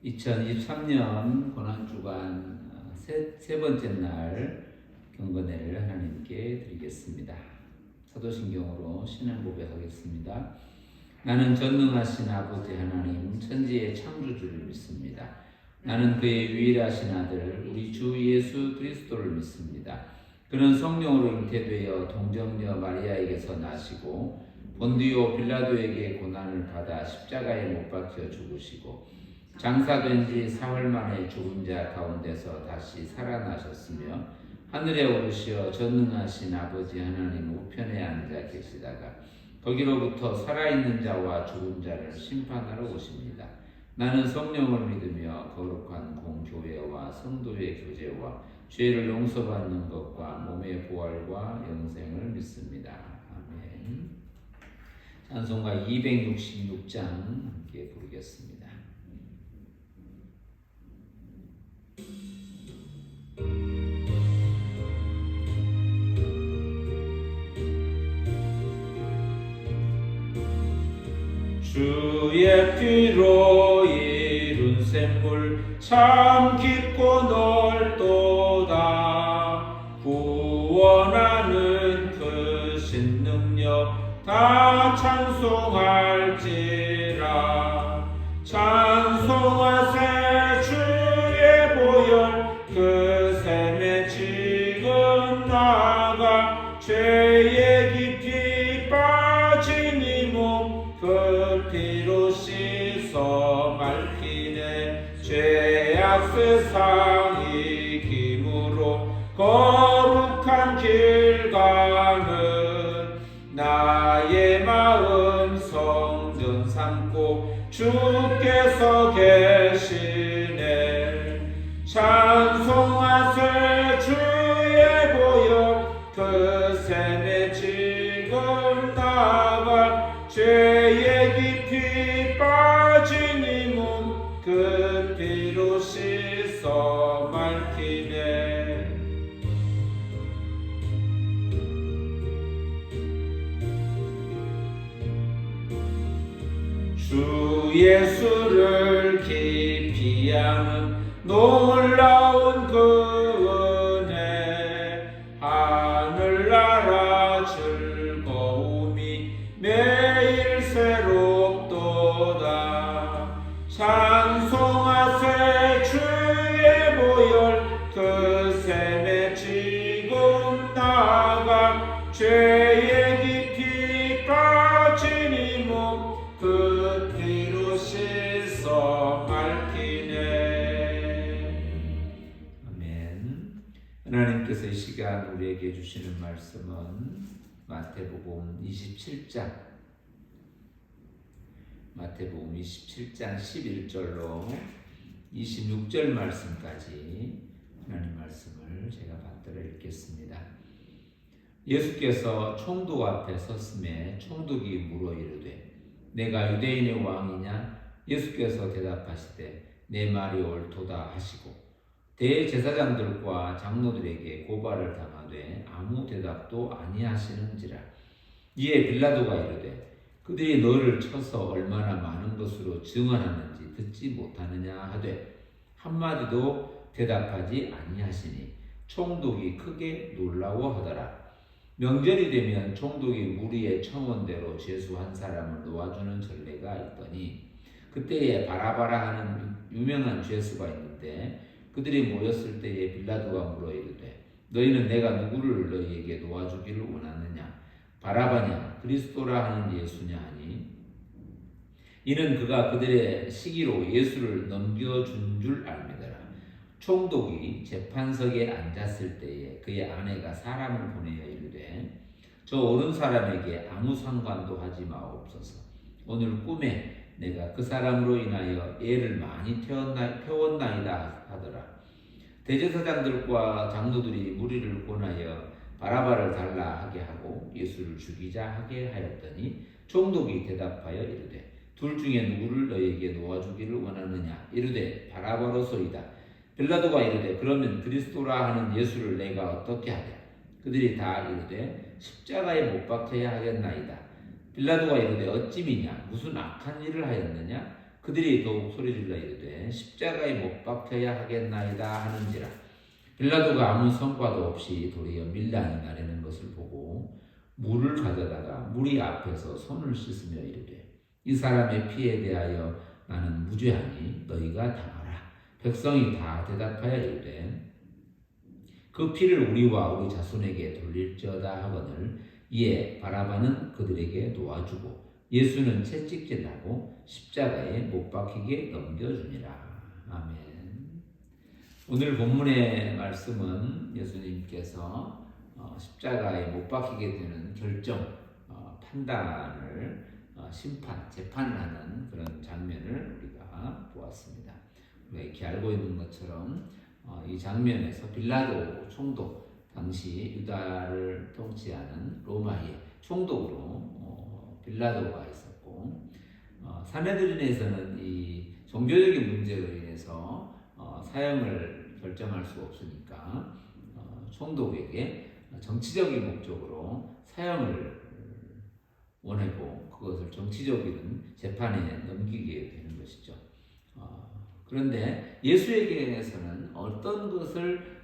2023년 고난주간 세 번째 날 경건회를 하나님께 드리겠습니다. 사도신경으로 신앙 고백하겠습니다. 나는 전능하신 아버지 하나님 천지의 창조주를 믿습니다. 나는 그의 유일하신 아들 우리 주 예수 그리스도를 믿습니다. 그는 성령으로 잉태되어 동정녀 마리아에게서 나시고 본디오 빌라도에게 고난을 받아 십자가에 못 박혀 죽으시고 장사된 지 사흘 만에 죽은 자 가운데서 다시 살아나셨으며 하늘에 오르시어 전능하신 아버지 하나님 우편에 앉아 계시다가 거기로부터 살아있는 자와 죽은 자를 심판하러 오십니다. 나는 성령을 믿으며 거룩한 공교회와 성도의 교제와 죄를 용서받는 것과 몸의 부활과 영생을 믿습니다. 아멘. 찬송가 266장 함께 부르겠습니다. 주의 피로 이룬 샘물 참 깊고 넓도다. 구원하는 크신 능력 다 찬송할지라. 찬송하세 주의 보혈 그 샘에 지금 나가 죄의 깊이 빠진 이 몸 그 피로 씻어 맑히네. 죄악 세상 이김으로 거룩한 길 가는 나의 마음 성전 삼고 주께서 계시네. 찬송하세 주의 보혈 그 샘에 지금 나가 죄의 깊이 빠진 이 몸 그 피로 씻어 맑히네. 주 예수를 깊이 아는 놀라운 그 은혜 하늘나라 즐거움이 매일 새롭도다. 찬송하세 주의 보혈 그 샘에 지금 나가 죄의 깊이 빠진 이 몸 그 피로 씻어 맑히네. 아멘. 하나님께서 이 시간 우리에게 주시는 말씀은 마태복음 27장 11절로 26절 말씀까지 하나님 말씀을 제가 받들어 읽겠습니다. 예수께서 총독 앞에 섰음에 총독이 물어 이르되 내가 유대인의 왕이냐? 예수께서 대답하시되 내 말이 옳도다 하시고 대제사장들과 장로들에게 고발을 당하되 아무 대답도 아니하시는지라. 이에 빌라도가 이르되 그들이 너를 쳐서 얼마나 많은 것으로 증언하는지 듣지 못하느냐 하되 한마디도 대답하지 아니하시니 총독이 크게 놀라워하더라. 명절이 되면 총독이 무리의 청원대로 죄수 한 사람을 놓아주는 전례가 있더니 그때에 바라바라 하는 유명한 죄수가 있는데 그들이 모였을 때에 빌라도가 물어 이르되 너희는 내가 누구를 너희에게 놓아주기를 원하느냐? 바라바냐 그리스도라 하는 예수냐 하니 이는 그가 그들의 시기로 예수를 넘겨준 줄 알미더라. 총독이 재판석에 앉았을 때에 그의 아내가 사람을 보내어 이르되 저 오른 사람에게 아무 상관도 하지 마옵소서. 오늘 꿈에 내가 그 사람으로 인하여 애를 많이 태웠나이다 하더라. 대제사장들과 장로들이 무리를 권하여 바라바를 달라 하게 하고 예수를 죽이자 하게 하였더니 총독이 대답하여 이르되 둘 중에 누구를 너희에게 놓아주기를 원하느냐? 이르되 바라바로소이다. 빌라도가 이르되 그러면 그리스도라 하는 예수를 내가 어떻게 하랴? 그들이 다 이르되 십자가에 못 박혀야 하겠나이다. 빌라도가 이르되 어찌미냐? 무슨 악한 일을 하였느냐? 그 그들이 더욱 소리질러 이르되 십자가에 못 박혀야 하겠나이다 하는지라. 빌라도가 아무 성과도 없이 도리어 밀란이 나르는 것을 보고 물을 가져다가 무리 앞에서 손을 씻으며 이르되 이 사람의 피에 대하여 나는 무죄하니 너희가 당하라. 백성이 다 대답하여 이르되 그 피를 우리와 우리 자손에게 돌릴지어다 하거늘 이에 바라바는 그들에게 놓아주고 예수는 채찍질하고 십자가에 못 박히게 넘겨주니라. 아멘. 오늘 본문의 말씀은 예수님께서 십자가에 못 박히게 되는 결정, 판단을 심판, 재판을 하는 그런 장면을 우리가 보았습니다. 우리가 이렇게 알고 있는 것처럼 이 장면에서 빌라도 총독, 당시 유다를 통치하는 로마의 총독으로 빌라도가 있었고, 사내들인에서는 이 종교적인 문제로 인해서 사형을 결정할 수 없으니까 총독에게 정치적인 목적으로 사형을 원하고 그것을 정치적인 재판에 넘기게 되는 것이죠. 그런데 예수에게서는 어떤 것을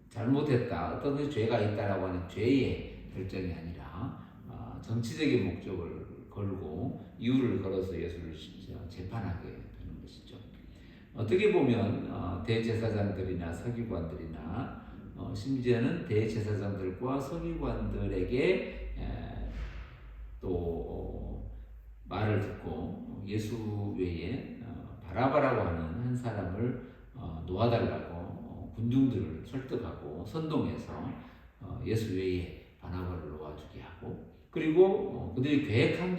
잘못했다, 어떤 것이 죄가 있다라고 하는 죄의 결정이 아니라 정치적인 목적을 걸고 이유를 걸어서 예수를 재판하게 되는 것이죠. 어떻게 보면 대제사장들이나 서기관들이나 심지어는 대제사장들과 서기관들에게 또 말을 듣고 예수 외에 바라바라고 하는 한 사람을 놓아달라고 군중들을 설득하고 선동해서 예수 외에 바나바를 놓아주게 하고, 그리고 그들이 계획한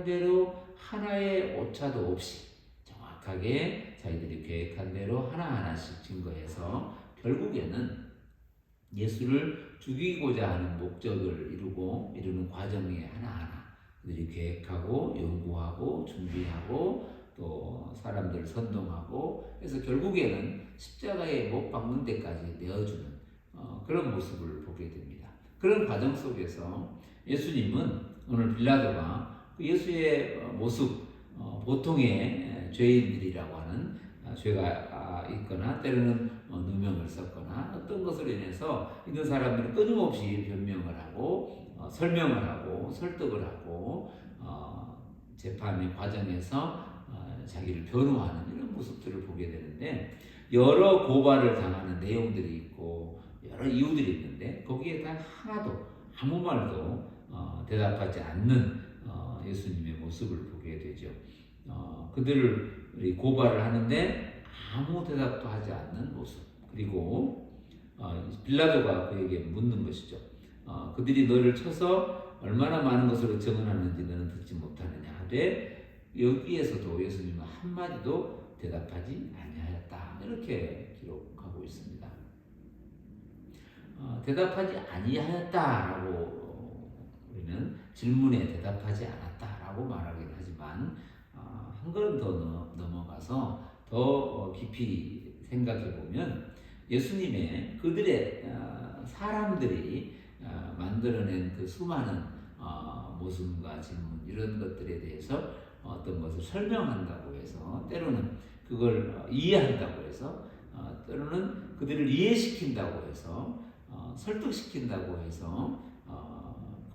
대로 하나의 오차도 없이 정확하게 자기들이 계획한 대로 하나하나씩 증거해서 결국에는 예수를 죽이고자 하는 목적을 이루는 과정에 하나하나 그들이 계획하고 연구하고 준비하고 또 사람들을 선동하고 해서 결국에는 십자가에 못 박는 데까지 내어주는 그런 모습을 보게 됩니다. 그런 과정 속에서 예수님은 오늘 빌라도가 예수의 모습, 보통의 죄인들이라고 하는 죄가 있거나 때로는 누명을 썼거나 어떤 것으로 인해서 있는 사람들은 끊임없이 변명을 하고 설명을 하고 설득을 하고 재판의 과정에서 자기를 변호하는 이런 모습들을 보게 되는데, 여러 고발을 당하는 내용들이 있고 여러 이유들이 있는데 거기에 단 하나도 아무 말도 대답하지 않는 예수님의 모습을 보게 되죠. 그들을 고발을 하는데 아무 대답도 하지 않는 모습. 그리고 빌라도가 그에게 묻는 것이죠. 그들이 너를 쳐서 얼마나 많은 것으로 증언하는지 너는 듣지 못하느냐 하되 여기에서도 예수님은 한마디도 대답하지 아니하였다, 이렇게 기록하고 있습니다. 대답하지 아니하였다라고 우리는 질문에 대답하지 않았다라고 말하긴 하지만 한 걸음 더 넘어가서 더 깊이 생각해 보면 예수님의 그들의 사람들이 만들어낸 그 수많은 모순과 질문 이런 것들에 대해서 어떤 것을 설명한다고 해서 때로는 그걸 이해한다고 해서 때로는 그들을 이해시킨다고 해서 설득시킨다고 해서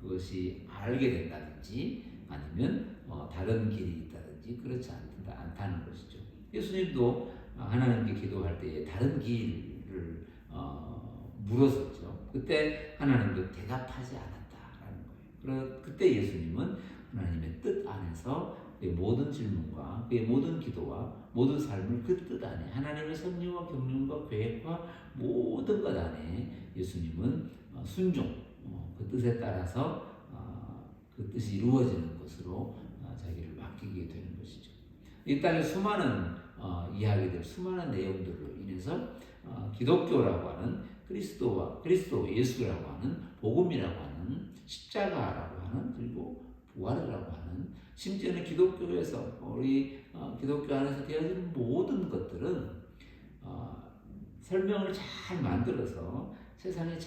그것이 알게 된다든지 아니면 다른 길이 있다든지 그렇지 않다는 것이죠. 예수님도 하나님께 기도할 때에 다른 길을 물었었죠. 그때 하나님도 대답하지 않았다라는 거예요. 그때 예수님은 하나님의 뜻 안에서 그의 모든 질문과 그의 모든 기도와 모든 삶을 그 뜻 안에 하나님의 섭리와 경륜과 계획과 모든 것 안에 예수님은 순종, 그 뜻에 따라서 그 뜻이 이루어지는 것으로 자기를 맡기게 되는 것이죠. 이 땅의 수많은 이야기들, 수많은 내용들로 인해서 기독교라고 하는 그리스도 예수라고 하는 복음이라고 하는 십자가라고 하는 그리고 부활이라고 하는 심지어는 기독교에서 우리 기독교 안에서 되어진 모든 것들은 설명을 잘 만들어서 세상을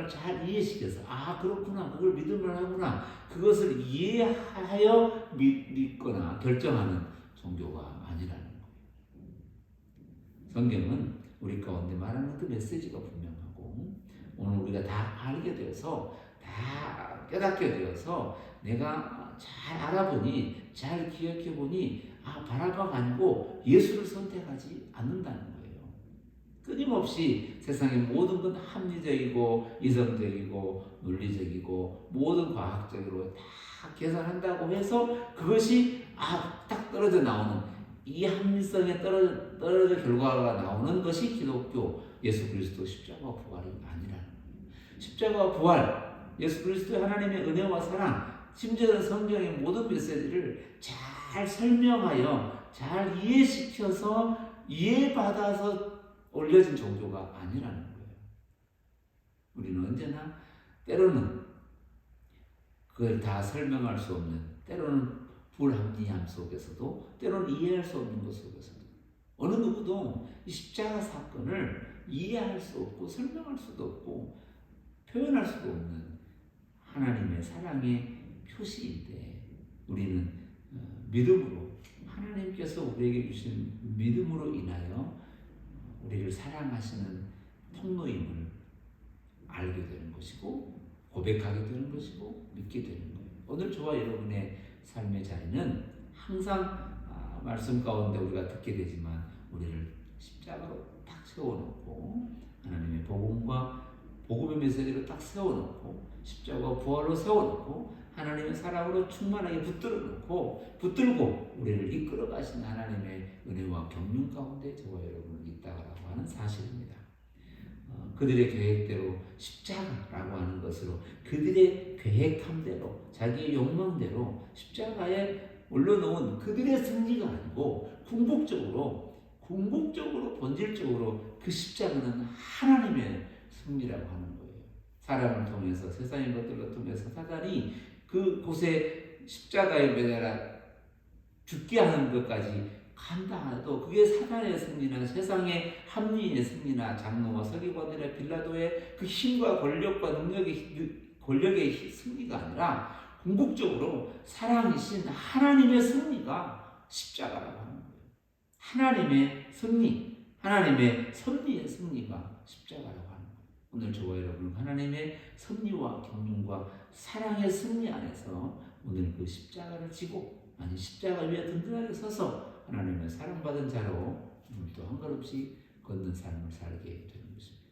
잘 이해시켜서 그렇구나, 그걸 믿을만 하구나, 그것을 이해하여 믿거나 결정하는 종교가 아니라는 거예요. 성경은 우리 가운데 말하는 그 메시지가 분명하고, 오늘 우리가 다 알게 되어서, 다 깨닫게 되어서, 내가 잘 알아보니, 잘 기억해보니 바라바가 아니고 예수를 선택하지 않는다는 거예요. 끊임없이 세상의 모든 건 합리적이고 이성적이고 논리적이고 모든 과학적으로 다 계산한다고 해서 그것이 딱 떨어져 나오는, 이 합리성에 떨어져 결과가 나오는 것이 기독교 예수 그리스도 십자가 부활이 아니라는 거예요. 십자가 부활, 예수 그리스도의 하나님의 은혜와 사랑, 심지어는 성경의 모든 메시지를 잘 설명하여 잘 이해시켜서 이해받아서 올려진 종교가 아니라는 거예요. 우리는 언제나 때로는 그걸 다 설명할 수 없는, 때로는 불합리함 속에서도, 때로는 이해할 수 없는 것 속에서도, 어느 누구도 이 십자가 사건을 이해할 수 없고 설명할 수도 없고 표현할 수도 없는 하나님의 사랑의 표시인데, 우리는 믿음으로, 하나님께서 우리에게 주신 믿음으로 인하여 우리를 사랑하시는 통로임을 알게 되는 것이고, 고백하게 되는 것이고, 믿게 되는 거예요. 오늘 저와 여러분의 삶의 자리는 항상 말씀 가운데 우리가 듣게 되지만, 우리를 십자가로 딱 세워놓고, 하나님의 복음의 메시지로 딱 세워놓고, 십자가 부활로 세워놓고, 하나님의 사랑으로 충만하게 붙들고 우리를 이끌어 가신 하나님의 은혜와 경륜 가운데 저와 여러분은 있다라고 하는 사실입니다. 그들의 계획대로, 십자가라고 하는 것으로 그들의 계획한 대로, 자기의 욕망대로 십자가에 올려놓은 그들의 승리가 아니고, 궁극적으로 본질적으로 그 십자가는 하나님의 승리라고 하는 거예요. 사람을 통해서, 세상의 것들을 통해서 사단이 그곳에 십자가에 매달아 죽게 하는 것까지 간다 해도, 그게 사단의 승리나 세상의 합리의 승리나 장로와 서기관들의 빌라도의 그 힘과 권력과 권력의 승리가 아니라, 궁극적으로 사랑이신 하나님의 승리가 십자가라고 하는 거예요. 하나님의 섭리의 승리가 십자가라고 하는 거예요. 오늘 저와 여러분은 하나님의 섭리와 경륜과 사랑의 승리 안에서 오늘 그 십자가를 지고, 십자가 위에 든든하게 서서 하나님의 사랑받은 자로 오늘도 한 걸음씩 걷는 삶을 살게 되는 것입니다.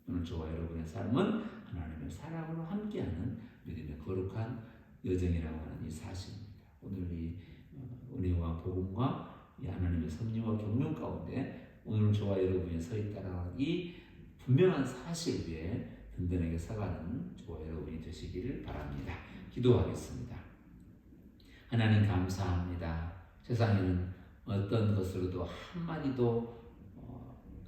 오늘 저와 여러분의 삶은 하나님의 사랑으로 함께하는 믿음의 거룩한 여정이라고 하는 이 사실입니다. 오늘 이 은혜와 복음과 이 하나님의 섭리와 경륜 가운데 오늘 저와 여러분이 서 있다는 이 분명한 사실 위에 든든하게 서가는 저와 여러분이 되시기를 바랍니다. 기도하겠습니다. 하나님 감사합니다. 세상에는 어떤 것으로도 한마디도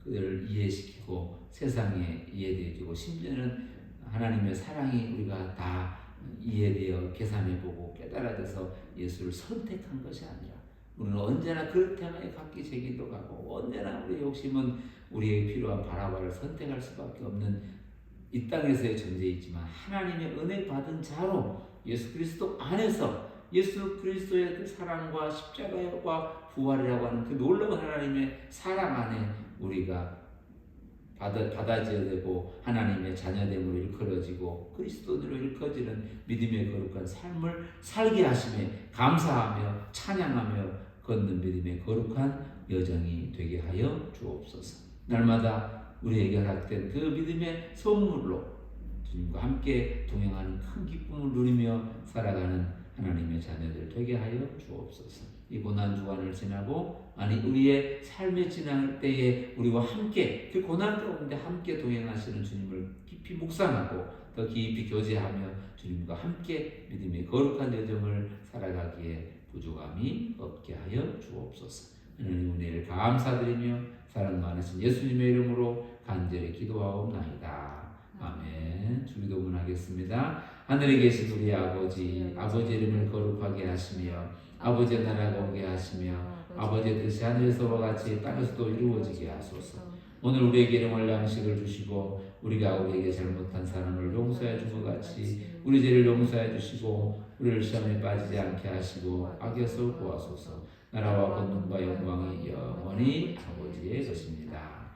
그들을 이해시키고 세상에 이해되어지고, 심지어는 하나님의 사랑이 우리가 다 이해되어 계산해보고 깨달아져서 예수를 선택한 것이 아니라, 우리는 언제나 그를 향하여 각기 제기도 가고, 언제나 우리의 욕심은 우리에게 필요한 바라바를 선택할 수밖에 없는 이 땅에서의 존재이지만, 하나님의 은혜 받은 자로 예수 그리스도 안에서 예수 그리스도의 그 사랑과 십자가와 부활이라고 하는 그 놀라운 하나님의 사랑 안에 우리가 받아져야 되고, 하나님의 자녀됨으로 일컬어지고 그리스도인으로 일컬어지는 믿음의 거룩한 삶을 살게 하심에 감사하며 찬양하며 걷는 믿음의 거룩한 여정이 되게 하여 주옵소서. 날마다 우리에게 허락된 그 믿음의 선물로 주님과 함께 동행하는 큰 기쁨을 누리며 살아가는 하나님의 자녀들 되게 하여 주옵소서. 이 고난 주간을 지나고, 우리의 삶에 지날 때에 우리와 함께 그 고난 가운데 함께 동행하시는 주님을 깊이 묵상하고 더 깊이 교제하며 주님과 함께 믿음의 거룩한 여정을 살아가기에 부족함이 없게 하여 주옵소서. 하나님 은혜를 감사드리며 사랑 많으신 예수님의 이름으로 간절히 기도하옵나이다. 아멘. 주기도문 하겠습니다. 하늘에 계신 우리 아버지 이름을 거룩하게 하시며 아버지의 나라가 오게 하시며 아버지의 뜻이 하늘에서와 같이 땅에서도 이루어지게 하소서. 오늘 우리에게 일용할 양식을 주시고 우리가 우리에게 잘못한 사람을 용서해 준 것 같이 우리 죄를 용서해 주시고 우리를 시험에 빠지지 않게 하시고 악에서 구하소서. 나라와 권능과 영광이 영원히 아버지의 것입니다.